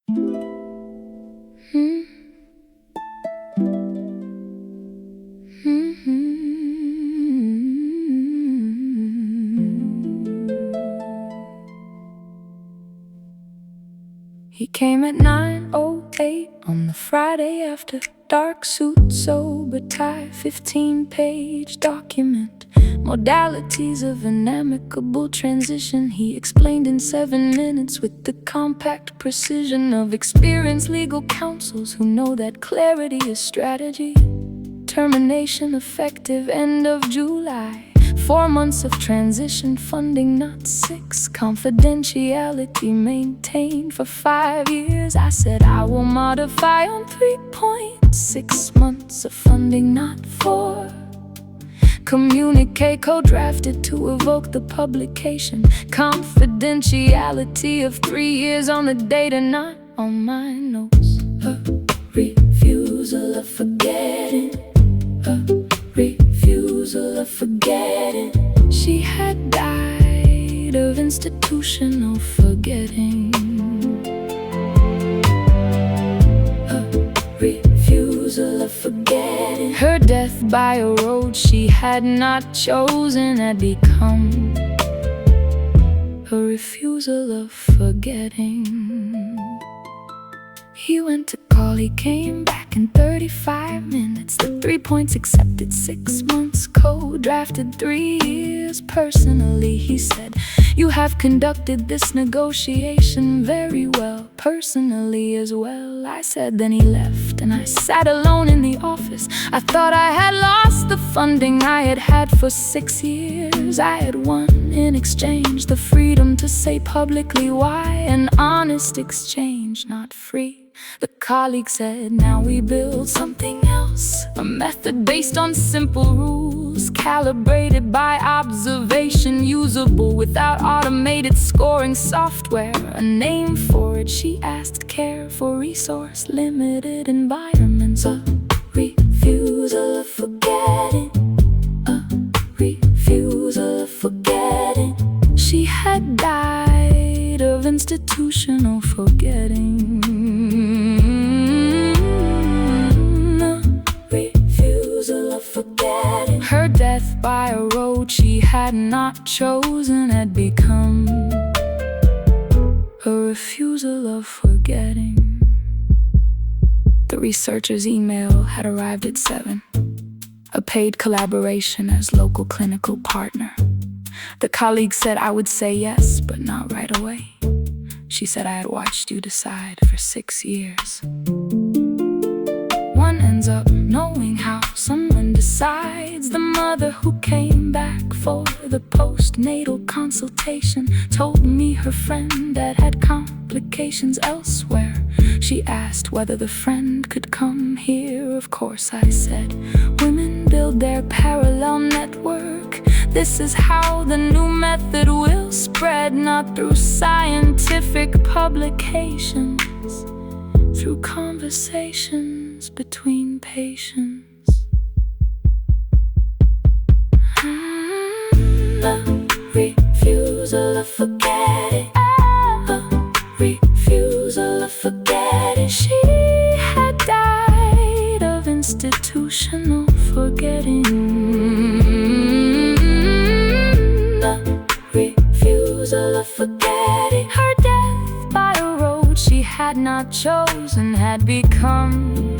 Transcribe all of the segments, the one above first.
He came at 9:08 on the Friday after dark, suit, sober tie, 15-page document. Modalities of an amicable transition he explained in 7 minutes with the compact precision of experienced legal counsels who know that clarity is strategy. Termination effective end of July. 4 months of transition funding, not 6. Confidentiality maintained for 5 years. I said I will modify on 3 points. 6 months of funding, not 4. Communique co-drafted to evoke the publication. Confidentiality of 3 years on the data, not on my notes. A refusal of forgetting. A refusal of forgetting. She had died of institutional forgetting. A refusal of forgetting. Her death by a road she had not chosen had become a refusal of forgetting. He went to call, he came back in 35 minutes. The 3 points accepted, 6 months co-drafted, 3 years personally. He said, you have conducted this negotiation very well, personally as well. I said, then he left and I sat alone in the office. I thought I had lost the funding I had had for 6 years. I had won in exchange the freedom to say publicly why. An honest exchange, not free. The colleague said, now we build something else. A method based on simple rules, calibrated by observation, usable without automated scoring software. A name for it, she asked. Care for resource limited environments. A refusal of forgetting. A refusal of forgetting. She had died of institutional forgetting. Forgetting. Her death by a road she had not chosen had become a refusal of forgetting. The researcher's email had arrived at 7. A paid collaboration as local clinical partner. The colleague said I would say yes, but not right away. She said I had watched you decide for 6 years. One ends up knowing how someone decides. The mother who came back for the postnatal consultation told me her friend that had complications elsewhere. She asked whether the friend could come here. Of course I said, women build their parallel network. This is how the new method will spread, not through scientific publications, through conversations between patients. A refusal of forgetting. A refusal of forgetting. She had died of institutional forgetting. A refusal of forgetting. Her death by a road she had not chosen had become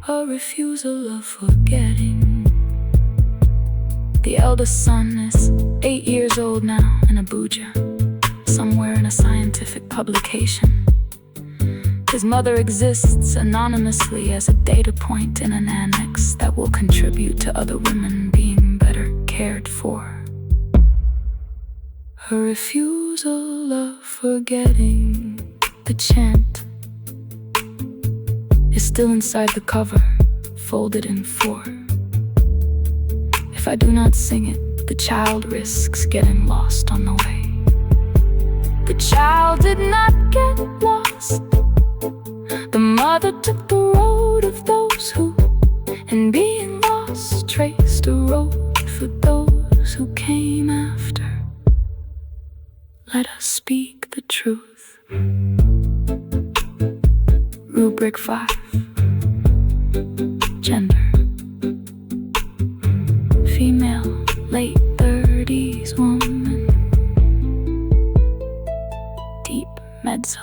a refusal of forgetting. The eldest son is 8 years old now in Abuja, somewhere in a scientific publication. His mother exists anonymously as a data point in an annex that will contribute to other women being better cared for. A refusal of forgetting. The chant is still inside the cover, folded in 4. If I do not sing it, the child risks getting lost on the way. The child did not get lost. The mother took the road of those who, in being lost, traced a road for those who came after. Let us speak the truth. Rubric 5. Gender: female, late 30s woman. Deep mezzo.